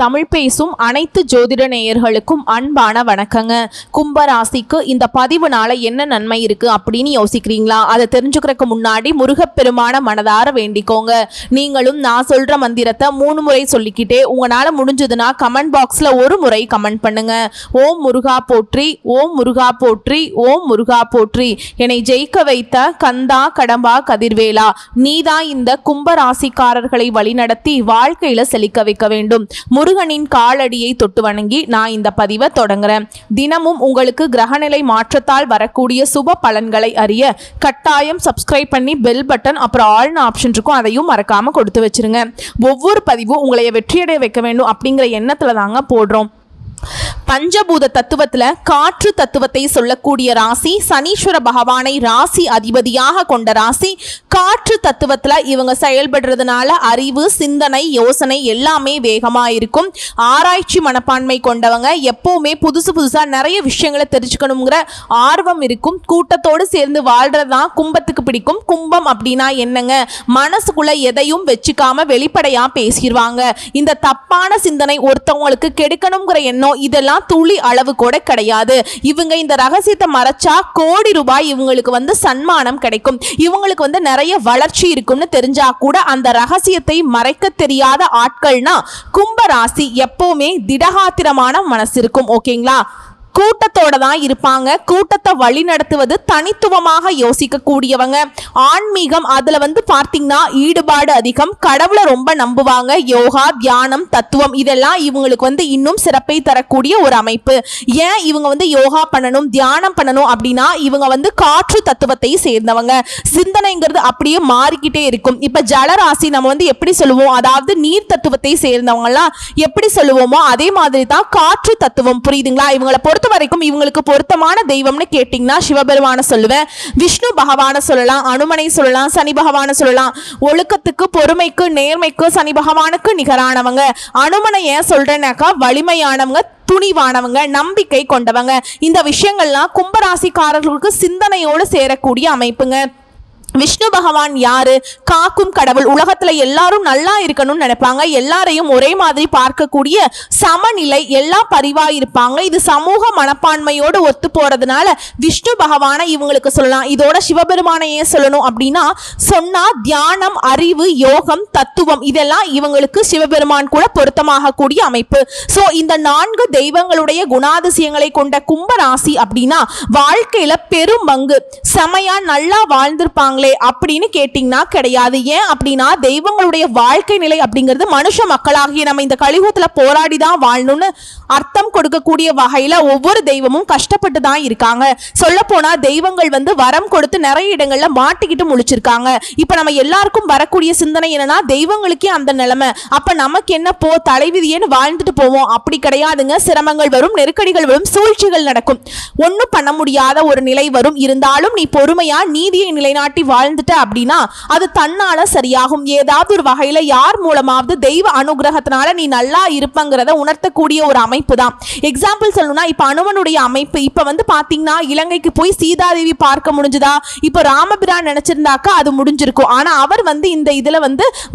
தமிழ் பேசும் அனைத்து ஜோதிட நேயர்களுக்கும் அன்பான வணக்கங்க. கும்பராசிக்கு இந்த பதிவுனால என்ன நன்மை இருக்கு அப்படின்னு யோசிக்கிறீங்களா? அதை தெரிஞ்சுக்கிறதுக்கு முன்னாடி முருகப்பெருமான மனதார வேண்டிக்கோங்க. நீங்களும் நான் சொல்ற மந்திரத்தை 3 முறை சொல்லிக்கிட்டே உங்களால முடிஞ்சதுன்னா கமெண்ட் பாக்ஸ்ல ஒரு முறை கமெண்ட் பண்ணுங்க. ஓம் முருகா போற்றி, ஓம் முருகா போற்றி, ஓம் முருகா போற்றி. என்னை ஜெயிக்க வைத்த கந்தா கடம்பா கதிர்வேலா, நீதான் இந்த கும்பராசிக்காரர்களை வழிநடத்தி வாழ்க்கையில செழிக்க வைக்க வேண்டும். முருகனின் காலடியை தொட்டு வணங்கி நான் இந்த பதிவை தொடங்குறேன். தினமும் உங்களுக்கு கிரகநிலை மாற்றத்தால் வரக்கூடிய சுப பலன்களை அறிய கட்டாயம் சப்ஸ்கிரைப் பண்ணி பெல் பட்டன் அப்புறம் ஆல்னு ஆப்ஷன் இருக்கும், அதையும் மறக்காம கொடுத்து வச்சிருங்க. ஒவ்வொரு பதிவும் உங்களை வெற்றியடைய வைக்க வேண்டும் அப்படிங்கிற எண்ணத்துல தாங்க போடுறோம். பஞ்சபூத தத்துவத்துல காற்று தத்துவத்தை சொல்லக்கூடிய ராசி சனீஸ்வர பகவானை ராசி அதிபதியாக கொண்ட ராசி. காற்று தத்துவத்துல இவங்க செயல்படுறதுனால அறிவு, சிந்தனை, யோசனை எல்லாமே வேகமா இருக்கும். ஆராய்ச்சி மனப்பான்மை கொண்டவங்க, எப்பவுமே புதுசா நிறைய விஷயங்களை தெரிஞ்சுக்கணுங்கிற ஆர்வம் இருக்கும். கூட்டத்தோடு சேர்ந்து வாழ்றதுதான் கும்பத்துக்கு பிடிக்கும். கும்பம் அப்படின்னா என்னங்க? மனசுக்குள்ள எதையும் வச்சுக்காம வெளிப்படையா பேசிடுவாங்க. இந்த தப்பான சிந்தனை ஒருத்தவங்களுக்கு கெடுக்கணுங்கிற எண்ணம் இதெல்லாம் துளி அளவு கூட கிடையாது. இவங்க இந்த ரகசியத்தை மறைச்சா கோடி ரூபாய் இவங்களுக்கு சன்மானம் கிடைக்கும். இவங்களுக்கு நிறைய வளர்ச்சி இருக்கும்னு தெரிஞ்சா கூட அந்த ரகசியத்தை மறைக்க தெரியாத ஆட்கள்னா கும்பராசி. எப்பவுமே திடகாத்திரமான மனசு இருக்கும். ஓகேங்களா? கூட்டத்தோட தான் இருப்பாங்க. கூட்டத்தை வழி நடத்துவது தனித்துவமாக யோசிக்க கூடியவங்க. ஆன்மீகம் அதுல பார்த்தீங்கன்னா ஈடுபாடு அதிகம். கடவுளை ரொம்ப நம்புவாங்க. யோகா, தியானம், தத்துவம் இதெல்லாம் இவங்களுக்கு இன்னும் சிறப்பை தரக்கூடிய ஒரு அமைப்பு. ஏன் இவங்க யோகா பண்ணணும், தியானம் பண்ணணும் அப்படின்னா இவங்க காற்று தத்துவத்தை சேர்ந்தவங்க. சிந்தனைங்கிறது அப்படியே மாறிக்கிட்டே இருக்கும். இப்ப ஜலராசி நம்ம எப்படி சொல்லுவோம், அதாவது நீர் தத்துவத்தை சேர்ந்தவங்கலாம் எப்படி சொல்லுவோமோ அதே மாதிரி தான் காற்று தத்துவம். புரியுதுங்களா? இவங்களை பொறுத்த வரைக்கும் இவங்களுக்கு பொருத்தமான தெய்வம்னு கேட்டீங்கன்னா சிவபெருமான சொல்லுவேன், விஷ்ணு பகவான சொல்லலாம், அனுமனை சொல்லலாம், சனி பகவான சொல்லலாம். ஒழுக்கத்துக்கு, பொறுமைக்கு, நேர்மைக்கு சனி பகவானுக்கு நிகரானவங்க. அனுமனை ஏன் சொல்றேன்னாக்கா வலிமையானவங்க, துணிவானவங்க, நம்பிக்கை கொண்டவங்க. இந்த விஷயங்கள்லாம் கும்பராசிக்காரர்களுக்கு சிந்தனையோடு சேரக்கூடிய அமைப்புங்க. விஷ்ணு பகவான் யாரு? காக்கும் கடவுள். உலகத்துல எல்லாரும் நல்லா இருக்கணும்னு நினைப்பாங்க. எல்லாரையும் ஒரே மாதிரி பார்க்கக்கூடிய சமநிலை, எல்லா பரிவா இருப்பாங்க. இது சமூக மனப்பான்மையோடு ஒத்து போறதுனால விஷ்ணு பகவானை இவங்களுக்கு சொல்லலாம். இதோட சிவபெருமானை ஏன் சொல்லணும் அப்படின்னா சொன்னா தியானம், அறிவு, யோகம், தத்துவம் இதெல்லாம் இவங்களுக்கு சிவபெருமான் கூட பொருத்தமாக கூடிய அமைப்பு. சோ இந்த 4 தெய்வங்களுடைய குணாதிசயங்களை கொண்ட கும்பராசி அப்படின்னா வாழ்க்கையில பெரும் பங்கு செமையா நல்லா வாழ்ந்திருப்பாங்களே அப்படின்னு கேட்டீங்கன்னா கிடையாது. ஏன் அப்படின்னா தெய்வங்களுடைய வாழ்க்கை நிலை அப்படிங்கிறது மனுஷ மக்களாகிய நம்ம இந்த கலியுகத்துல போராடிதான் வாழணும்னு அர்த்தம் கொடுக்கக்கூடிய வகையில ஒவ்வொரு தெய்வமும் கஷ்டப்பட்டு தான் இருக்காங்க. சொல்ல போனா தெய்வங்கள் வரம் கொடுத்து நிறைய இடங்கள்ல மாட்டிக்கிட்டு முழிச்சிருக்காங்க. இப்ப நம்ம எல்லாருக்கும் வரக்கூடிய சிந்தனை என்னன்னா தெய்வங்களுக்கே அந்த நிலைமை, அப்ப நமக்கு என்ன போ தலைவிதியேன்னு வாழ்ந்துட்டு போவோம். அப்படி கிடையாதுங்க. சிரமங்கள் வரும், நெருக்கடிகள் வரும், சூழ்ச்சிகள் நடக்கும், ஒன்னும் பண்ண முடியாத ஒரு நிலை வரும். இருந்தாலும் நீ பொறுமையா நீதியை நிலைநாட்டி வாழ்ந்துட்ட அப்படின்னா அது தன்னால சரியாகும். ஏதாவது ஒரு வகையில யார் மூலமாவது தெய்வ அனுகிரகத்தினால நீ நல்லா இருப்பங்கிறத உணர்த்தக்கூடிய ஒரு அமைப்பு தான். எக்ஸாம்பிள் சொல்லணும்னா இப்ப அனுமனுடைய அமைப்பு. இப்ப பாத்தீங்கன்னா இலங்கைக்கு போய் சீதாதேவி பார்க்க முடிஞ்சதா? இப்ப ராமபிரான் நினைச்சிருந்தாக்கா அது முடிஞ்சிருக்கும். ஆனா அவர் இந்த இதுல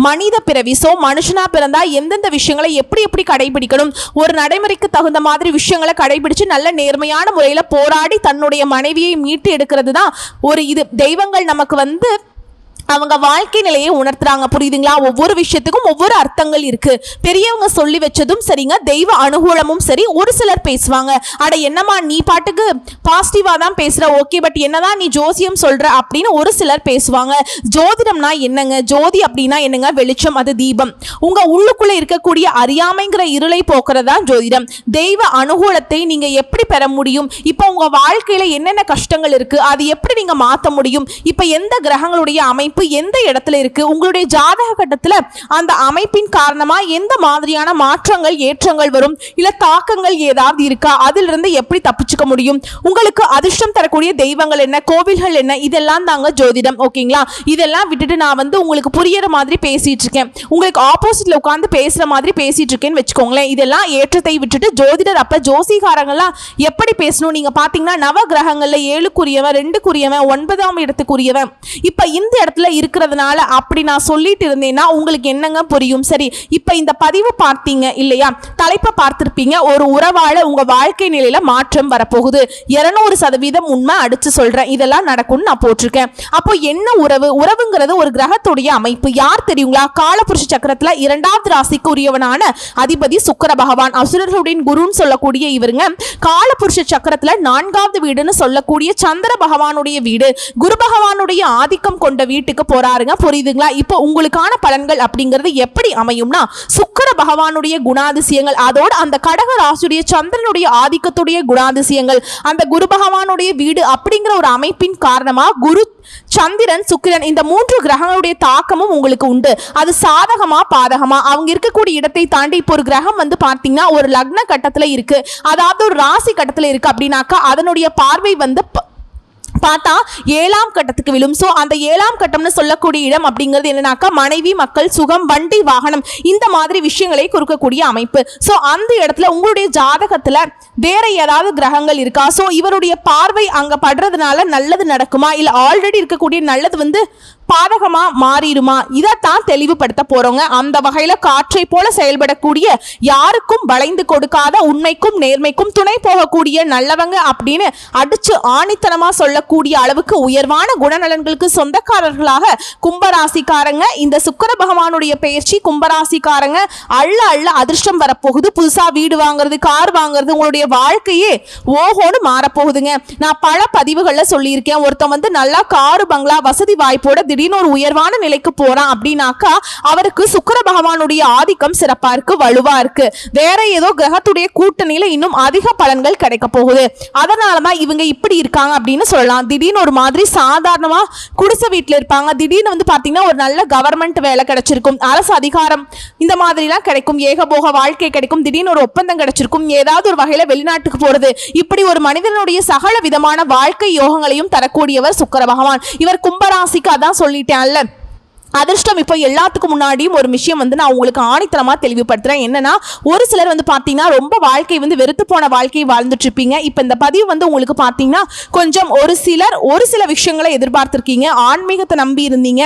மனித பிறவி. சோ மனுஷனா பிறந்தா எந்தெந்த விஷயங்களை எப்படி எப்படி கடைபிடிக்கணும், ஒரு நடைமுறைக்கு தகுந்த மாதிரி விஷயங்களை கடைபிடிச்சு நல்ல நேர்மையான முறையில போராடி தன்னுடைய மனைவியை மீட்டு எடுக்கிறது தான் ஒரு இது. தெய்வங்கள் நமக்கு அவங்க வாழ்க்கை நிலையை உணர்த்துறாங்க. புரியுதுங்களா? ஒவ்வொரு விஷயத்துக்கும் ஒவ்வொரு அர்த்தங்கள் இருக்கு. பெரியவங்க சொல்லி வச்சதும் சரிங்க, தெய்வ அனுகூலமும் சரி. ஒரு சிலர் பேசுவாங்க, அட என்னமா நீ பாட்டுக்கு பாசிட்டிவா தான் பேசுற, ஓகே, பட் என்னதான் நீ ஜோசியம் சொல்ற அப்படின்னு ஒரு சிலர் பேசுவாங்க. ஜோதிடம்னா என்னங்க? ஜோதி அப்படின்னா என்னங்க? வெளிச்சம், அது தீபம். உங்க உள்ளுக்குள்ள இருக்கக்கூடிய அறியாமைங்கிற இருளை போக்குறதா ஜோதிடம். தெய்வ அனுகூலத்தை நீங்க எப்படி பெற முடியும்? இப்ப உங்க வாழ்க்கையில என்னென்ன கஷ்டங்கள் இருக்கு, அது எப்படி நீங்க மாற்ற முடியும்? இப்ப எந்த கிரகங்களுடைய அமைப்பு எந்த இடத்துல இருக்கு, உங்களுடைய ஜாதக கட்டத்துல அந்த அமைப்பின் காரணமா எந்த மாதிரியான மாற்றங்கள், ஏற்றங்கள் வரும், இல்ல தாக்கங்கள் ஏதாவது இருக்கா, அதிலிருந்து எப்படி தப்பிச்சுக்க முடியும், உங்களுக்கு அதிர்ஷ்டம் தரக்கூடிய தெய்வங்கள் என்ன, கோவில்கள் என்ன, இதெல்லாம் தாங்க ஜோதிடம். ஓகேங்களா? இதெல்லாம் விட்டுட்டு நான் உங்களுக்கு புரியற மாதிரி பேசிட்டு இருக்கேன், உங்களுக்கு ஆப்போசிட்ல உட்கார்ந்து பேசுற மாதிரி பேசிட்டு இருக்கேன்னு வச்சுக்கோங்களேன். இதெல்லாம் ஏற்றத்தை விட்டுட்டு ஜோதிடர் அப்ப ஜோசிகாரங்கள்லாம் எப்படி பேசணும் நீங்க பாத்தீங்கன்னா நவ கிரகங்கள்ல 7க்குரியவன், 2க்குரியவன், 9ஆம் இடத்துக்குரியவன். இப்ப இந்த இடத்துல இருக்கிறதுனால அப்படி நான் சொல்லிட்டு இருந்தேன்னா உங்களுக்கு என்னங்க புரியும்? சரி, இப்ப இந்த பதிவு பார்த்தீங்க இல்லையா, தலைப்பை பார்த்திருப்பீங்க, ஒரு உறவால உங்க வாழ்க்கை நிலையில மாற்றம் வரப்போகுது. 200% உண்மை அடிச்சு சொல்றேன், இதெல்லாம் நடக்கும்னு நான் போட்டிருக்கேன். அப்போ என்ன உறவு? உறவுங்கிறது ஒரு கிரகத்துடைய அமைப்பு. யார் தெரியுங்களா? காலபுருஷ சக்கரத்துல 2வது ராசிக்கு உரியவனான அதிபதி சுக்கிர பகவான், அசுரர்களுடைய குருன்னு சொல்லக்கூடிய இவருங்க காலபுருஷ சக்கரத்துல 4வது வீடுன்னு சொல்லக்கூடிய சந்திர பகவானுடைய வீடு, குரு பகவானுடைய ஆதிக்கம் கொண்ட வீட்டுக்கு போறாருங்க. புரியுதுங்களா? இப்போ உங்களுக்கான பலன்கள் அப்படிங்கிறது எப்படி அமையும்னா, சுக்கிர பகவானுடைய குணாதிசயங்கள், அதோட அந்த கடக ராசியுடைய சந்திரனுடைய ஆதிக்கத்துடைய குணாதிசயங்கள், அந்த குரு பகவானுடைய வீடு அப்படிங்கிற ஒரு அமைப்பின் காரணமா குரு, சந்திரன், சுக்கிரன் இந்த 3 கிரகங்களுடைய தாக்கமும் உங்களுக்கு உண்டு. அது சாதகமா பாதகமா, அவங்க இருக்கக்கூடிய இடத்தை தாண்டி இப்போ ஒரு கிரகம் வந்து பார்த்தீங்கன்னா ஒரு லக்ன கட்டத்துல இருக்கு, அதாவது ஒரு ராசி கட்டத்துல இருக்கு அப்படின்னாக்கா அதனுடைய பார்வை வந்து பார்த்தா 7ஆம் கட்டத்துக்கு விழும். ஸோ அந்த 7ஆம் கட்டம்னு சொல்லக்கூடிய இடம் அப்படிங்கிறது என்னன்னாக்கா மனைவி, மக்கள், சுகம், வண்டி, வாகனம் இந்த மாதிரி விஷயங்களை கொடுக்கக்கூடிய அமைப்பு. ஸோ அந்த இடத்துல உங்களுடைய ஜாதகத்துல வேற ஏதாவது கிரகங்கள் இருக்கா? ஸோ இவருடைய பார்வை அங்க படுறதுனால நல்லது நடக்குமா, இல்லை ஆல்ரெடி இருக்கக்கூடிய நல்லது வந்து பாதகமா மாறிடுமா? இதைத்தான் தெளிவுபடுத்த போறோங்க. அந்த வகையில காற்றை போல செயல்படக்கூடிய, யாருக்கும் வளைந்து கொடுக்காத, உண்மைக்கும் நேர்மைக்கும் துணை போகக்கூடிய நல்லவங்க அப்படின்னு அடிச்சு ஆணித்தனமா சொல்லக்கூடிய அளவுக்கு உயர்வான குணநலன்களுக்கு சொந்தக்காரர்களாக கும்பராசிக்காரங்க. இந்த சுக்கிர பகவானுடைய பயிற்சி கும்பராசிக்காரங்க அள்ள அள்ள அதிர்ஷ்டம் வரப்போகுது. புதுசா வீடு வாங்குறது, கார் வாங்குறது, உங்களுடைய வாழ்க்கையே ஓஹோன்னு மாறப்போகுதுங்க. நான் பல பதிவுகள்ல சொல்லியிருக்கேன், ஒருத்தன் வந்து நல்லா காரு, பங்களா, வசதி வாய்ப்போட திடீர்னு ஒரு உயர்வான நிலைக்கு போறான் அப்படின்னாக்கா அவருக்கு சுக்கிர பகவானுடைய ஆதிக்கம் சிறப்பா இருக்கு, வலுவா இருக்கு. வேற ஏதோ கிரகத்துடைய கூட்டணியில இன்னும் அதிக பலன்கள் கிடைக்க போகுது. அதனாலதான் இவங்க இப்படி இருக்காங்க அப்படின்னு சொல்லலாம். திடீர்னு ஒரு மாதிரி சாதாரணமா குடிசை வீட்டுல இருப்பாங்க, திடீர்னு வந்து பாத்தீங்கன்னா ஒரு நல்ல கவர்மெண்ட் வேலை கிடைச்சிருக்கும், அரசு அதிகாரம் இந்த மாதிரி எல்லாம் கிடைக்கும், ஏகபோக வாழ்க்கை கிடைக்கும், திடீர்னு ஒரு ஒப்பந்தம் கிடைச்சிருக்கும், ஏதாவது ஒரு வகையில வெளிநாட்டுக்கு போறது, இப்படி ஒரு மனிதனுடைய சகல விதமான வாழ்க்கை யோகங்களையும் தரக்கூடியவர் சுக்கிர பகவான். இவர் கும்பராசிக்கு அதான் சொல்லிட்டேன்ல அதிர்ஷ்டம். இப்போ எல்லாத்துக்கும் முன்னாடியும் ஒரு விஷயம் வந்து நான் உங்களுக்கு ஆணித்தரமா தெளிவுபடுத்துறேன். என்னன்னா, ஒரு சிலர் வந்து பாத்தீங்கன்னா ரொம்ப வாழ்க்கை வந்து வெறுத்து போன வாழ்க்கையை வாழ்ந்துட்டு இருப்பீங்க. இப்போ இந்த பதிவு வந்து உங்களுக்கு பாத்தீங்கன்னா கொஞ்சம் ஒரு சில விஷயங்களை எதிர்பார்த்திருக்கீங்க, ஆன்மீகத்தை நம்பி இருந்தீங்க,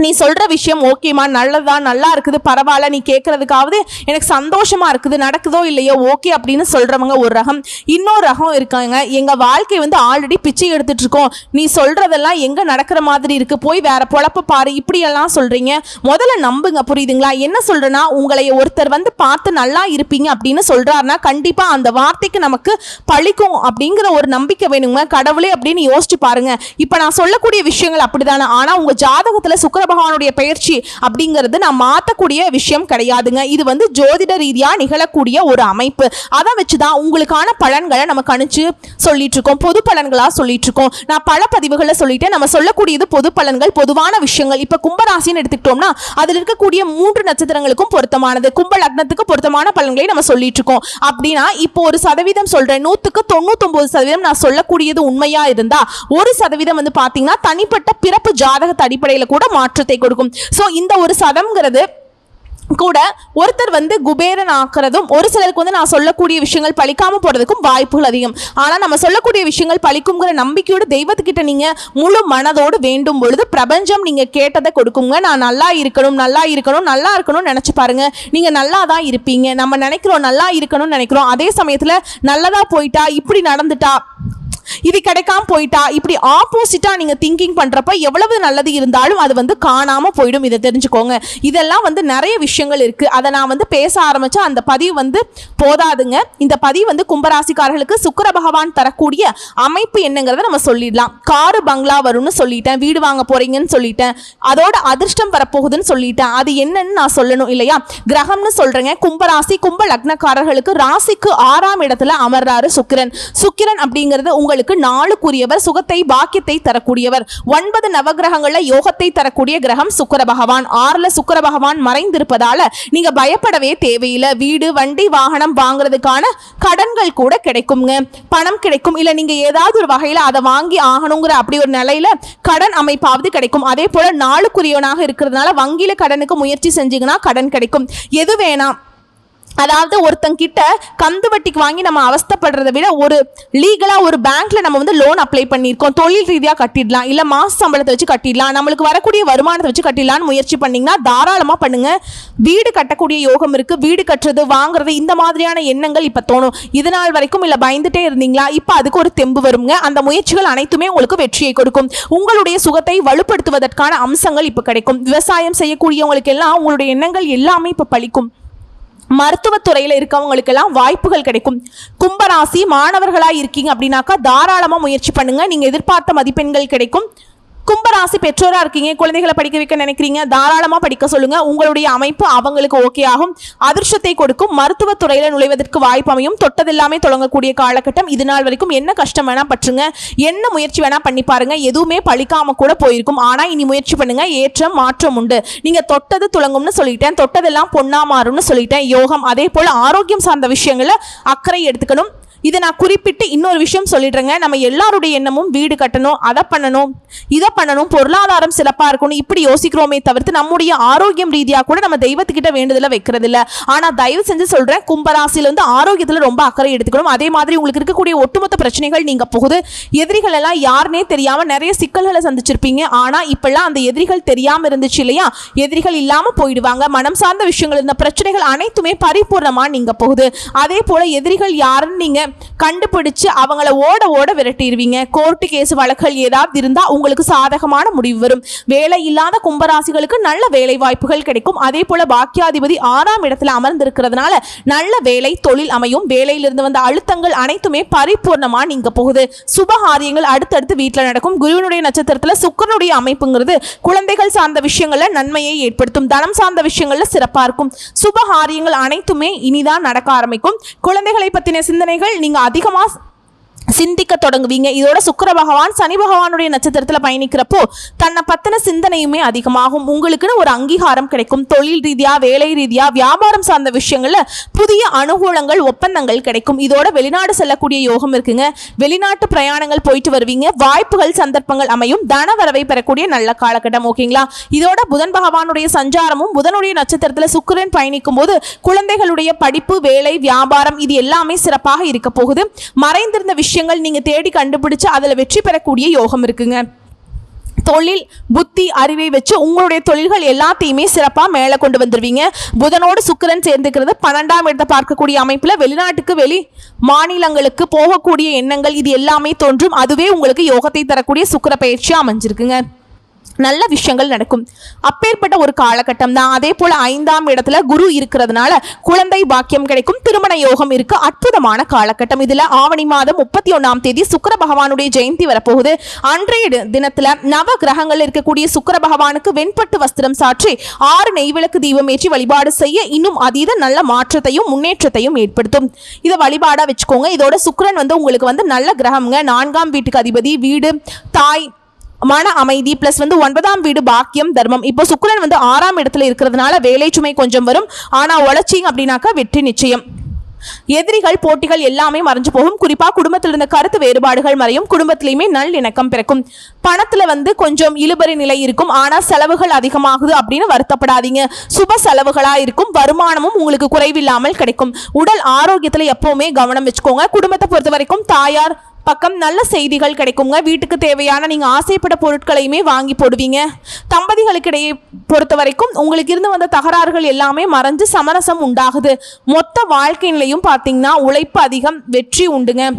நீ சொல்ற விஷயம் ஓகேமா, நல்லதா, நல்லா இருக்குது, பரவாயில்ல, நீ கேட்கறதுக்காவது எனக்கு சந்தோஷமா இருக்குது, நடக்குதோ இல்லையோ ஓகே அப்படின்னு சொல்றவங்க ஒரு ரகம். இன்னொரு ரகம் இருக்காங்க, எங்க வாழ்க்கை வந்து ஆல்ரெடி பிச்சை எடுத்துட்டு இருக்கோம், நீ சொல்றதெல்லாம் எங்க நடக்கிற மாதிரி இருக்கு, போய் வேற பொழப்ப பாரு, இப்படி எல்லாம் சொல்றீங்க. முதல்ல நம்புங்க, புரியுதுங்களா? என்ன சொல்றேன்னா, உங்களை ஒருத்தர் வந்து பார்த்து நல்லா இருப்பீங்க அப்படின்னு சொல்றாருன்னா கண்டிப்பா அந்த வார்த்தைக்கு நமக்கு பழிக்கும் அப்படிங்கிற ஒரு நம்பிக்கை வேணுங்க. கடவுளே அப்படின்னு யோசிச்சு பாருங்க. இப்ப நான் சொல்லக்கூடிய விஷயங்கள் அப்படிதானே, ஆனா உங்க ஜாதகத்துல சுக்கிர பகவானுடைய பயிற்சி அப்படிங்கிறது நான் மாற்றக்கூடிய விஷயம் கிடையாதுங்க. இது வந்து ஜோதிட ரீதியா நிகழக்கூடிய ஒரு அமைப்பு. அதை வச்சுதான் உங்களுக்கான பலன்களை நம்ம கணிச்சு சொல்லிட்டு இருக்கோம், பொது பலன்களா சொல்லிட்டு இருக்கோம். நான் பல பதிவுகளை சொல்லிட்டேன், நம்ம சொல்லக்கூடியது பொது பலன்கள், பொதுவான விஷயங்கள். இப்ப கும்பராசின்னு எடுத்துக்கிட்டோம்னா அதில் இருக்கக்கூடிய 3 நட்சத்திரங்களுக்கும் பொருத்தமானது, கும்ப லக்னத்துக்கு பொருத்தமான பலன்களை நம்ம சொல்லிட்டு இருக்கோம். அப்படின்னா இப்போ ஒரு சதவீதம் சொல்றேன், 100க்கு 99% நான் சொல்லக்கூடியது உண்மையா இருந்தா 1% வந்து பாத்தீங்கன்னா தனிப்பட்ட பிறப்பு ஜாதகத்து அடிப்படையில் கூட மாற்றத்தை கொடுக்கும். சோ இந்த ஒரு சதம்ங்கிறது கூட ஒருத்தர் வந்து குபேரன் ஆக்குறதும், ஒரு சிலருக்கு வந்து நான் சொல்லக்கூடிய விஷயங்கள் பழிக்காம போறதுக்கும் வாய்ப்புகள் அதிகம். ஆனா நம்ம சொல்லக்கூடிய விஷயங்கள் பழிக்குங்கிற நம்பிக்கையோட தெய்வத்துக்கிட்ட நீங்க முழு மனதோடு வேண்டும் பொழுது பிரபஞ்சம் நீங்க கேட்டதை கொடுக்குங்க. நான் நல்லா இருக்கணும், நல்லா இருக்கணும், நல்லா இருக்கணும்னு நினைச்சு பாருங்க, நீங்க நல்லா தான் இருப்பீங்க. நம்ம நினைக்கிறோம் நல்லா இருக்கணும்னு நினைக்கிறோம், அதே சமயத்துல நல்லதா போயிட்டா, இப்படி நடந்துட்டா, இது கிடைக்காம போயிட்டா, இப்படி ஆப்போசிட்டா நீங்க திங்கிங் பண்றப்ப எவ்வளவு நல்லது இருந்தாலும் அது வந்து காணாம போயிடும். இதை தெரிஞ்சுக்கோங்க. இதெல்லாம் வந்து நிறைய விஷயங்கள் இருக்கு. அதை நான் வந்து பேச ஆரம்பிச்சா அந்த பதிவு வந்து போதாதுங்க. இந்த பதிவு வந்து கும்பராசிக்காரர்களுக்கு சுக்கிர பகவான் தரக்கூடிய அமைப்பு என்னங்கிறத நம்ம சொல்லிடலாம். காரு, பங்களா வரும்னு சொல்லிட்டேன், வீடு வாங்க போறீங்கன்னு சொல்லிட்டேன், அதோட அதிர்ஷ்டம் வரப்போகுதுன்னு சொல்லிட்டேன். அது என்னன்னு நான் சொல்லணும் இல்லையா? கிரகம்னு சொல்றேங்க. கும்பராசி, கும்ப லக்னக்காரர்களுக்கு ராசிக்கு 6ஆம் இடத்துல அமர்றாரு சுக்கிரன். சுக்கிரன் அப்படிங்கிறது உங்களுக்கு 4க்குரியவர், சுகத்தை, பாக்கியத்தை தரக்கூடியவர். 9 நவகிரகங்கள்ல யோகத்தை தரக்கூடிய கிரகம் சுக்கிர பகவான். 6ல சுக்கிர பகவான் மறைந்திருப்பதால நீங்க பயப்படவே தேவையில்லை. வீடு, வண்டி, வாகனம் வாங்குறதுக்கான கடன்கள் கூட கிடைக்குங்க, பணம் கிடைக்கும். இல்ல நீங்க ஏதாவது ஒரு வகையில அதை வாங்கி ஆகணுங்கிற அப்படி ஒரு நிலையில கடன் அமைப்பாவது கிடைக்கும். அதே போல 4க்குரியவனாக இருக்கிறதுனால வங்கியில கடனுக்கு முயற்சி செஞ்சீங்கன்னா கடன் கிடைக்கும். எது வேணாம் அதாவது ஒருத்தங்கிட்ட கந்து வட்டிக்கு வாங்கி நம்ம அவஸ்தைப்படுறதை விட ஒரு லீகலாக ஒரு பேங்க்ல நம்ம வந்து லோன் அப்ளை பண்ணியிருக்கோம், தொழில் ரீதியாக கட்டிடலாம், இல்லை மாச சம்பளத்தை வச்சு கட்டிடலாம், நம்மளுக்கு வரக்கூடிய வருமானத்தை வச்சு கட்டிடலான்னு முயற்சி பண்ணிங்கன்னா தாராளமாக பண்ணுங்க. வீடு கட்டக்கூடிய யோகம் இருக்கு. வீடு கட்டுறது வாங்குறது இந்த மாதிரியான எண்ணங்கள் இப்போ தோணும். இது நாள் வரைக்கும் இல்லை பயந்துட்டே இருந்தீங்களா, இப்போ அதுக்கு ஒரு தெம்பு வருங்க. அந்த முயற்சிகள் அனைத்துமே உங்களுக்கு வெற்றியை கொடுக்கும். உங்களுடைய சுகத்தை வலுப்படுத்துவதற்கான அம்சங்கள் இப்போ கிடைக்கும். விவசாயம் செய்யக்கூடியவங்களுக்கு எல்லாம் உங்களுடைய எண்ணங்கள் எல்லாமே இப்போ பலிக்கும். மருத்துவத்துறையில் இருக்கவங்களுக்கெல்லாம் வாய்ப்புகள் கிடைக்கும். கும்பராசி மாணவர்களாக இருக்கீங்க அப்படின்னாக்கா தாராளமாக முயற்சி பண்ணுங்க. நீங்கள் எதிர்பார்த்த மதிப்பெண்கள் கிடைக்கும். கும்பராசி பெற்றோராக இருக்கீங்க, குழந்தைகளை படிக்க வைக்க நினைக்கிறீங்க, தாராளமாக படிக்க சொல்லுங்க. உங்களுடைய அமைப்பு அவங்களுக்கு ஓகே ஆகும், அதிர்ஷ்டத்தை கொடுக்கும். மருத்துவத்துறையில் நுழைவதற்கு வாய்ப்பு அமையும். தொட்டதெல்லாமே தொடங்கக்கூடிய காலகட்டம். இது நாள் வரைக்கும் என்ன கஷ்டம் வேணா பற்றுங்க, என்ன முயற்சி வேணா பண்ணி பாருங்க, எதுவுமே பழிக்காம கூட போயிருக்கும். ஆனால் இனி முயற்சி பண்ணுங்க, ஏற்றம் மாற்றம் உண்டு. நீங்க தொட்டது துளங்கும்னு சொல்லிட்டேன், தொட்டதெல்லாம் பொன்னா மாறும்னு சொல்லிட்டேன். யோகம் அதே போல ஆரோக்கியம் சார்ந்த விஷயங்கள அக்கறை எடுத்துக்கணும். இதை நான் குறிப்பிட்டு இன்னொரு விஷயம் சொல்லிடுறேங்க. நம்ம எல்லாருடைய எண்ணமும் வீடு கட்டணும், அதை பண்ணணும், இதை பண்ணணும், பொருளாதாரம் சிறப்பாக இருக்கணும், இப்படி யோசிக்கிறோமே தவிர்த்து நம்முடைய ஆரோக்கியம் ரீதியாக கூட நம்ம தெய்வத்துக்கிட்ட வேண்டுதலை வைக்கிறது இல்லை. ஆனால் தயவு செஞ்சு சொல்கிறேன், கும்பராசியில் வந்து ஆரோக்கியத்தில் ரொம்ப அக்கறை எடுத்துக்கணும். அதே மாதிரி உங்களுக்கு இருக்கக்கூடிய ஒட்டுமொத்த பிரச்சனைகள் நீங்கள் போகுது. எதிரிகள் எல்லாம் யாருன்னே தெரியாமல் நிறைய சிக்கல்களை சந்திச்சிருப்பீங்க. ஆனால் இப்பெல்லாம் அந்த எதிரிகள் தெரியாமல் இருந்துச்சு இல்லையா, எதிரிகள் இல்லாமல் போயிடுவாங்க. மனம் சார்ந்த விஷயங்கள் இந்த பிரச்சனைகள் அனைத்துமே பரிபூர்ணமாக நீங்கள் போகுது. அதே போல் எதிரிகள் யாருன்னு நீங்கள் கண்டுபிடிச்சு அவங்கள ஓட ஓட விரட்டிடுவீங்க. கோர்ட்டு கேஸ் வழக்குகள் ஏதாவது இருந்தா உங்களுக்கு சாதகமான முடிவு வரும். வேலை இல்லாத கும்பராசிகளுக்கு நல்ல வேலை வாய்ப்புகள் கிடைக்கும். அதே போல பாக்கியாதிபதி 6ஆம் இடத்துல அமர்ந்திருக்கிறதுனால நல்ல வேலை தொழில் அமையும். வேலையிலிருந்து வந்த அழுத்தங்கள் அனைத்துமே பரிபூர்ணமா நீங்க போகுது. சுபகாரியங்கள் அடுத்தடுத்து வீட்டில் நடக்கும். குருவினுடைய நட்சத்திரத்துல சுக்கிரனுடைய அமைப்புங்கிறது குழந்தைகள் சார்ந்த விஷயங்கள்ல நன்மையை ஏற்படுத்தும். தனம் சார்ந்த விஷயங்கள்ல சிறப்பா இருக்கும். சுபகாரியங்கள் அனைத்துமே இனிதான் நடக்க ஆரம்பிக்கும். குழந்தைகளை பத்தின சிந்தனைகள் நீங்க அதிகமா சிந்திக்க தொடங்குவீங்க. இதோட சுக்கிர பகவான் சனி பகவானுடைய நட்சத்திரத்தில் பயணிக்கிறப்போ தன்னை பத்தின சிந்தனையுமே அதிகமாகும். உங்களுக்குன்னு ஒரு அங்கீகாரம் கிடைக்கும். தொழில் ரீதியா வேலை ரீதியா வியாபாரம் சார்ந்த விஷயங்கள்ல புதிய அனுகூலங்கள் ஒப்பந்தங்கள் கிடைக்கும். இதோட வெளிநாடு செல்லக்கூடிய யோகம் இருக்குங்க. வெளிநாட்டு பிரயாணங்கள் போயிட்டு வருவீங்க. வாய்ப்புகள் சந்தர்ப்பங்கள் அமையும். தன வரவை பெறக்கூடிய நல்ல காலகட்டம். ஓகேங்களா. இதோட புதன் பகவானுடைய சஞ்சாரமும் புதனுடைய நட்சத்திரத்தில் சுக்கிரன் பயணிக்கும் போது குழந்தைகளுடைய படிப்பு வேலை வியாபாரம் இது எல்லாமே சிறப்பாக இருக்க போகுது. மறைந்திருந்த விஷயங்கள் நீங்க தேடி கண்டுபிடிச்சு அதுல வெற்றி பெறக்கூடிய யோகம் இருக்குங்க. தொழில் புத்தி அறிவை வச்சு உங்களுடைய தொழில்கள் எல்லாத்தையுமே சிறப்பா மேல கொண்டு வந்துருவீங்க. புதனோடு சுக்கிரன் சேர்ந்துக்கிறது 12ஆம் இடத்தை பார்க்கக்கூடிய அமைப்புல வெளிநாட்டுக்கு வெளி மாநிலங்களுக்கு போகக்கூடிய எண்ணங்கள் இது எல்லாமே தோன்றும். அதுவே உங்களுக்கு யோகத்தை தரக்கூடிய சுக்கிர பயிற்சியா அமைஞ்சிருக்குங்க. நல்ல விஷயங்கள் நடக்கும். அப்பேற்பட்ட ஒரு காலகட்டம் தான். அதே போல 5ஆம் இடத்துல குரு இருக்கிறதுனால குழந்தை பாக்கியம் கிடைக்கும். திருமண யோகம் இருக்கு. அற்புதமான காலகட்டம். இதுல ஆவணி மாதம் 31ஆம் தேதி சுக்கிர பகவானுடைய ஜெயந்தி வரப்போகுது. அன்றைய தினத்துல நவ கிரகங்கள் இருக்கக்கூடிய சுக்கிர பகவானுக்கு வெண்பட்டு வஸ்திரம் சாற்றி 6 நெய்விளக்கு தீபம் ஏற்றி வழிபாடு செய்ய இன்னும் அதீத நல்ல மாற்றத்தையும் முன்னேற்றத்தையும் ஏற்படுத்தும். இதை வழிபாடா வச்சுக்கோங்க. இதோட சுக்கிரன் வந்து உங்களுக்கு வந்து நல்ல கிரகம்ங்க. 4ஆம் வீட்டுக்கு அதிபதி, வீடு தாய் மன அமைதி பிளஸ் வந்து 9ஆம் வீடு பாக்கியம் தர்மம். இப்போ சுக்கிரன் வந்து 6ஆம் இடத்துல இருக்கிறதுனால வேலை சுமை கொஞ்சம் வரும். ஆனா உழைச்சிங்க அப்படின்னாக்கா வெற்றி நிச்சயம். எதிரிகள் போட்டிகள் எல்லாமே மறைஞ்சு போகும். குறிப்பா குடும்பத்தில் இருந்த கருத்து வேறுபாடுகள் மறையும். குடும்பத்திலையுமே நல்லிணக்கம் பிறக்கும். பணத்துல வந்து கொஞ்சம் இழுபறி நிலை இருக்கும். ஆனா செலவுகள் அதிகமாகுது அப்படின்னு வருத்தப்படாதீங்க. சுப செலவுகளா இருக்கும். வருமானமும் உங்களுக்கு குறைவில்லாமல் கிடைக்கும். உடல் ஆரோக்கியத்துல எப்பவுமே கவனம் வச்சுக்கோங்க. குடும்பத்தை பொறுத்த வரைக்கும் தாயார் பக்கம் நல்ல செய்திகள் கிடைக்குங்க. வீட்டுக்கு தேவையான நீங்க ஆசைப்பட்ட பொருட்களையுமே வாங்கி போடுவீங்க. தம்பதிகளுக்கிடையே பொறுத்த வரைக்கும் உங்களுக்கு இருந்து வந்த தகராறுகள் எல்லாமே மறைஞ்சு சமரசம் உண்டாகுது. மொத்த வாழ்க்கை நிலையும் பார்த்தீங்கன்னா உழைப்பு அதிகம், வெற்றி உண்டுங்க.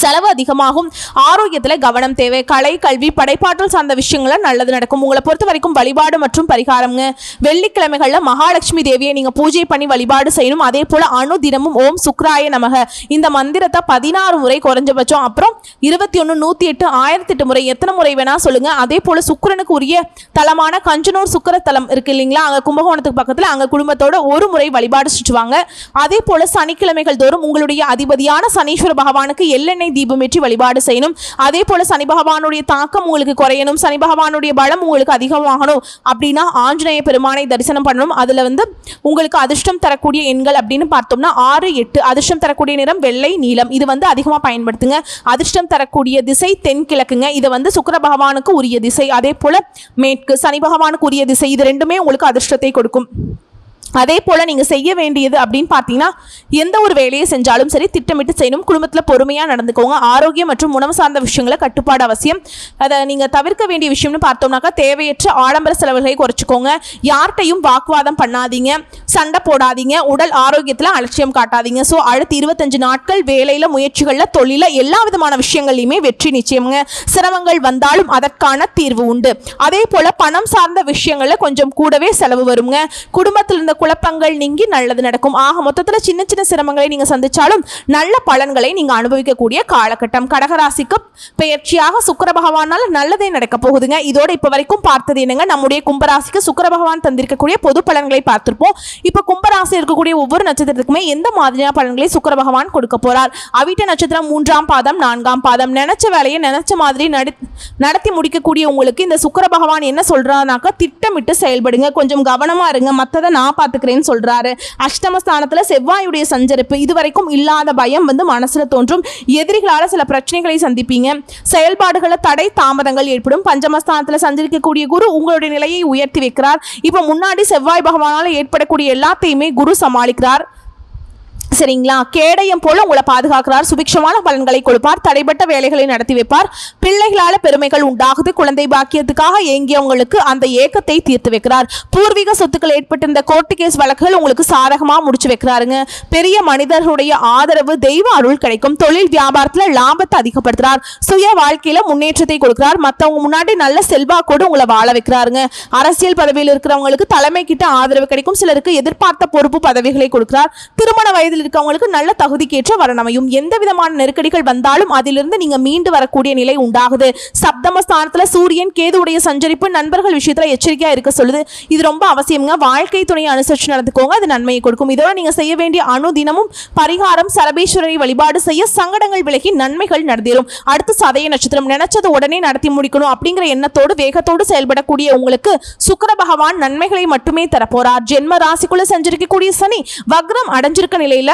செலவு அதிகமாகும். ஆரோக்கியத்தில் கவனம் தேவை. கலை கல்வி படைப்பாற்றல் சார்ந்த விஷயங்கள நல்லது நடக்கும். உங்களை பொறுத்த வரைக்கும் வழிபாடு மற்றும் பரிகாரம்ங்க. வெள்ளிக்கிழமைகள்ல மகாலட்சுமி தேவியை நீங்க பூஜை பண்ணி வழிபாடு செய்யணும். அதே போல அணு தினமும் ஓம் சுக்ராய நமக இந்த மந்திரத்தை 16 முறை குறைஞ்சபட்சம், அப்புறம் 21 108 1008 முறை எத்தனை முறை வேணா சொல்லுங்க. அதே போல சுக்கிரனுக்கு உரிய தலமான கஞ்சனூர் சுக்கிர தலம் இருக்கு இல்லைங்களா, அங்க கும்பகோணத்துக்கு பக்கத்துல அங்க குடும்பத்தோட ஒரு முறை வழிபாடு செஞ்சுவாங்க. அதே போல சனிக்கிழமைகள் தோறும் உங்களுடைய அதிபதியான சனீஸ்வர பகவானுக்கு எள்ளெண்ணெய் தீபம் ஏற்றி வழிபாடு செய்யணும். அதே போல சனி பகவானுடைய தாக்கம் உங்களுக்கு குறையணும், சனி பகவானுடைய பலம் உங்களுக்கு அதிகமாகணும் அப்படின்னா ஆஞ்சநேய பெருமானை தரிசனம் பண்ணணும். அதுல வந்து உங்களுக்கு அதிர்ஷ்டம் தரக்கூடிய எண்கள் அப்படின்னு பார்த்தோம்னா 6 8. அதிர்ஷ்டம் தரக்கூடிய நிறம் வெள்ளை நீலம். இது வந்து அதிகமா பயன்படுத்துங்க. அதிர்ஷ்டம் தரக்கூடிய திசை தென்கிழக்குங்க. இது வந்து சுக்கிர பகவானுக்கு உரிய திசை. அதே போல மேற்கு சனி பகவானுக்கு உரிய திசை. இது ரெண்டுமே உங்களுக்கு அதிர்ஷ்டத்தை கொடுக்கும். அதே போல் நீங்கள் செய்ய வேண்டியது அப்படின்னு பார்த்தீங்கன்னா எந்த ஒரு வேலையை செஞ்சாலும் சரி திட்டமிட்டு செய்யணும். குடும்பத்தில் பொறுமையாக நடந்துக்கோங்க. ஆரோக்கியம் மற்றும் உணவு சார்ந்த விஷயங்களை கட்டுப்பாடு அவசியம். அதை நீங்கள் தவிர்க்க வேண்டிய விஷயம்னு பார்த்தோம்னாக்கா தேவையற்ற ஆடம்பர செலவுகளை குறைச்சிக்கோங்க. யார்கிட்டையும் வாக்குவாதம் பண்ணாதீங்க, சண்டை போடாதீங்க, உடல் ஆரோக்கியத்தில் அலட்சியம் காட்டாதீங்க. ஸோ அடுத்து 25 நாட்கள் வேலையில், முயற்சிகளில், தொழில எல்லா விதமான விஷயங்கள்லையுமே வெற்றி நிச்சயமுங்க. சிரமங்கள் வந்தாலும் அதற்கான தீர்வு உண்டு. அதே போல் பணம் சார்ந்த விஷயங்களில் கொஞ்சம் கூடவே செலவு வருங்க. குடும்பத்தில் இருந்த குழப்பங்கள் நீங்கி நல்லது நடக்கும். ஆக மொத்தத்தில் சின்ன சின்ன சிரமங்களை நீங்க சந்திச்சாலும் நல்ல பலன்களை நீங்க அனுபவிக்கக்கூடிய காலகட்டம். கடகராசிக்கு பெயர்ச்சியாக சுக்கிர பகவானால் நல்லதே நடக்க போகுதுங்க. இதோட இப்ப வரைக்கும் பார்த்தது என்னங்க, நம்முடைய கும்பராசிக்கு சுக்கிர பகவான் தந்திருக்கக்கூடிய பொது பலன்களை பார்த்திருப்போம். இப்ப கும்பராசி இருக்கக்கூடிய ஒவ்வொரு நட்சத்திரத்துக்குமே எந்த மாதிரியான பலன்களை சுக்கிர பகவான் கொடுக்க போறார். அவிட்ட நட்சத்திரம் 3ஆம் பாதம் 4ஆம் பாதம் நினைச்ச வேலையை நினைச்ச மாதிரி நடத்தி முடிக்கக்கூடிய உங்களுக்கு இந்த சுக்கிர பகவான் என்ன சொல்றாருனாக்கா திட்டமிட்டு செயல்படுங்க, கொஞ்சம் கவனமா இருங்க, மற்றதை நான் பார்த்துக்கிறேன்னு சொல்றாரு. அஷ்டமஸ்தானத்துல செவ்வாயுடைய சஞ்சரிப்பு, இதுவரைக்கும் இல்லாத பயம் மனசுல தோன்றும். எதிரிகளால சில பிரச்சனைகளை சந்திப்பீங்க. செயல்பாடுகள தடை தாமதங்கள் ஏற்படும். பஞ்சமஸ்தானத்துல சஞ்சரிக்கக்கூடிய குரு உங்களுடைய நிலையை உயர்த்தி வைக்கிறார். இப்ப முன்னாடி செவ்வாய் பகவானால ஏற்படக்கூடிய எல்லாத்தையுமே குரு சமாளிக்கிறார். சரிங்களா? கேடயம் போல உங்களை பாதுகாக்கிறார். சுபிக்ஷமான பலன்களை கொடுப்பார். தடைப்பட்ட வேலைகளை நடத்தி வைப்பார். பிள்ளைகளால பெருமைகள் உண்டாகுது. குழந்தை பாக்கியத்துக்காக ஏங்கியவங்களுக்கு அந்த ஏக்கத்தை தீர்த்து வைக்கிறார். பூர்வீக சொத்துக்கள் ஏற்பட்டிருந்த கோர்ட்டு கேஸ் வழக்குகள் உங்களுக்கு சாதகமா முடிச்சு வைக்கிறாருங்க. பெரிய மனிதர்களுடைய ஆதரவு, தெய்வ அருள் கிடைக்கும். தொழில் வியாபாரத்துல லாபத்தை அதிகப்படுத்துறார். சுய வாழ்க்கையில முன்னேற்றத்தை கொடுக்கிறார். மற்றவங்க முன்னாடி நல்ல செல்வாக்கோடு உங்களை வாழ வைக்கிறாருங்க. அரசியல் பதவியில் இருக்கிறவங்களுக்கு தலைமை கிட்ட ஆதரவு கிடைக்கும். சிலருக்கு எதிர்பார்த்த பொறுப்பு பதவிகளை கொடுக்கிறார். திருமண வயதில் இருக்கவங்களுக்கு நல்ல தகுதிக்கேற்ற வரனமையும். எந்த விதமான நெருக்கடிகள் வந்தாலும் அதிலிருந்து நீங்க மீண்டு வரக்கூடிய நிலை உண்டாகுது. சப்தமஸ்தானத்துல சூரியன் கேதுவுடைய சஞ்சரிப்பு நண்பர்கள் விஷயத்துல எச்சரிக்கையா இருக்க சொல்லுது. இது ரொம்ப அவசியம்ங்க. வாழ்க்கை துணையை அனுசரிச்சு நடந்துக்கோங்க, அது நன்மையை கொடுக்கும். இதோட நீங்க செய்ய வேண்டிய அனுதினமும் பரிகாரம், சரபேஸ்வரரை வழிபாடு செய்ய சங்கடங்கள் விலகி நன்மைகள் நடந்தேறும். அடுத்து சதய நட்சத்திரம், நினைச்சது உடனே நடத்தி முடிக்கணும் அப்படிங்கிற எண்ணத்தோடு வேகத்தோடு செயல்படக்கூடிய உங்களுக்கு சுக்கிர பகவான் நன்மைகளை மட்டுமே தரப்போறார். ஜென்ம ராசிக்குள்ள சஞ்சரிக்கக்கூடிய சனி வக்ரம் அடைஞ்சிருக்க நிலையில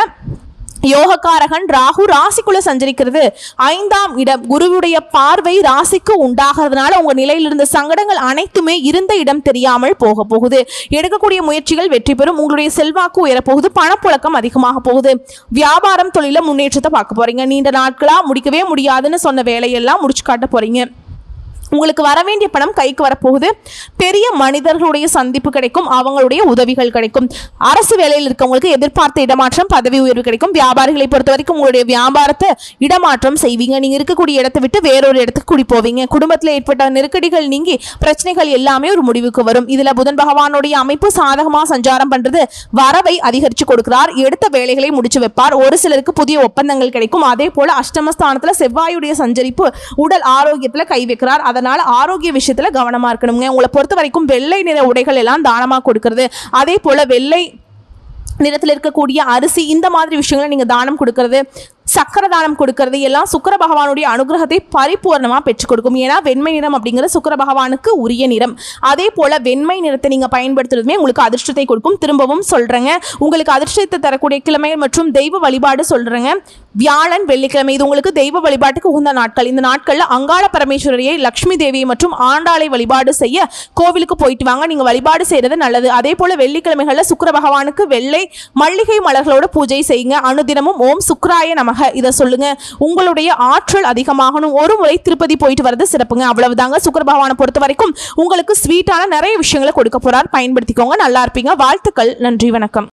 யோகக்காரகன் ராகு ராசிக்குள்ள சஞ்சரிக்கிறது. 5ஆம் இடம், குருவுடைய பார்வை ராசிக்கு உண்டாகிறதுனால உங்க நிலையில் இருந்த சங்கடங்கள் அனைத்துமே இருந்த இடம் தெரியாமல் போக போகுது. எடுக்கக்கூடிய முயற்சிகள் வெற்றி பெறும். உங்களுடைய செல்வாக்கு உயரப்போகுது. பணப்புழக்கம் அதிகமாக போகுது. வியாபாரம், தொழில முன்னேற்றத்தை பார்க்க போறீங்க. நீண்ட நாட்களா முடிக்கவே முடியாதுன்னு சொன்ன வேலையெல்லாம் முடிச்சு காட்ட போறீங்க. உங்களுக்கு வர வேண்டிய பணம் கைக்கு வரப்போகுது. பெரிய மனிதர்களுடைய சந்திப்பு கிடைக்கும். அவங்களுடைய உதவிகள் கிடைக்கும். அரசு வேலையில் இருக்கவங்களுக்கு எதிர்பார்த்த இடமாற்றம், பதவி உயர்வு கிடைக்கும். வியாபாரிகளை பொறுத்த வரைக்கும் உங்களுடைய வியாபாரத்தை இடமாற்றம் செய்வீங்க. நீங்க இருக்கக்கூடிய இடத்தை விட்டு வேறொரு இடத்துக்கு கூடி போவீங்க. குடும்பத்தில் ஏற்பட்ட நெருக்கடிகள் நீங்கி பிரச்சனைகள் எல்லாமே ஒரு முடிவுக்கு வரும். இதுல புதன் பகவானுடைய அமைப்பு சாதகமா சஞ்சாரம் பண்றது வரவை அதிகரிச்சு கொடுக்கிறார். எடுத்த வேலைகளை முடிச்சு வைப்பார். ஒரு சிலருக்கு புதிய ஒப்பந்தங்கள் கிடைக்கும். அதே போல அஷ்டமஸ்தானத்துல செவ்வாயுடைய சஞ்சரிப்பு உடல் ஆரோக்கியத்துல கை வைக்கிறார். அதனால ஆரோக்கிய விஷயத்துல கவனமா இருக்கணுங்க. உங்களை பொறுத்த வரைக்கும் வெள்ளை நிற உடைகள் எல்லாம் தானமா கொடுக்கிறது, அதே போல வெள்ளை நிறத்தில் இருக்கக்கூடிய அரிசி, இந்த மாதிரி விஷயங்களை நீங்க தானம் கொடுக்கறது, சக்கர தானம் கொடுக்கறது எல்லாம் சுக்கிர பகவானுடைய அனுகிரகத்தை பரிபூர்ணமா பெற்றுக் கொடுக்கும். ஏன்னா வெண்மை நிறம் அப்படிங்கிறது சுக்கிர பகவானுக்கு உரிய நிறம். அதே போல வெண்மை நிறத்தை நீங்க பயன்படுத்துறதுமே உங்களுக்கு அதிர்ஷ்டத்தை கொடுக்கும். திரும்பவும் சொல்றேங்க, உங்களுக்கு அதிர்ஷ்டத்தை தரக்கூடிய கிழமை மற்றும் தெய்வ வழிபாடு சொல்றேங்க. வியாழன், வெள்ளிக்கிழமை இது உங்களுக்கு தெய்வ வழிபாட்டுக்கு உகந்த நாட்கள். இந்த நாட்கள்ல அங்காள பரமேஸ்வரியை, லட்சுமி தேவியை மற்றும் ஆண்டாளை வழிபாடு செய்ய கோவிலுக்கு போயிட்டு வாங்க. நீங்க வழிபாடு செய்யறது நல்லது. அதே போல வெள்ளிக்கிழமைகள்ல சுக்கிர பகவானுக்கு வெள்ளை மல்லிகை மலர்களோட பூஜை செய்யுங்க. அனுதினமும் ஓம் சுக்கிராய நமக இதை சொல்லுங்க. உங்களுடைய ஆற்றல் அதிகமாகணும். ஒரு முறை திருப்பதி போயிட்டு வரது சிறப்புங்க. அவ்வளவுதாங்க. சுக்கிர பகவானை பொறுத்த வரைக்கும் உங்களுக்கு ஸ்வீட்டான நிறைய விஷயங்களை கொடுக்க போறார். பயன்படுத்திக்கோங்க. நல்லா இருப்பீங்க. வாழ்த்துக்கள். நன்றி, வணக்கம்.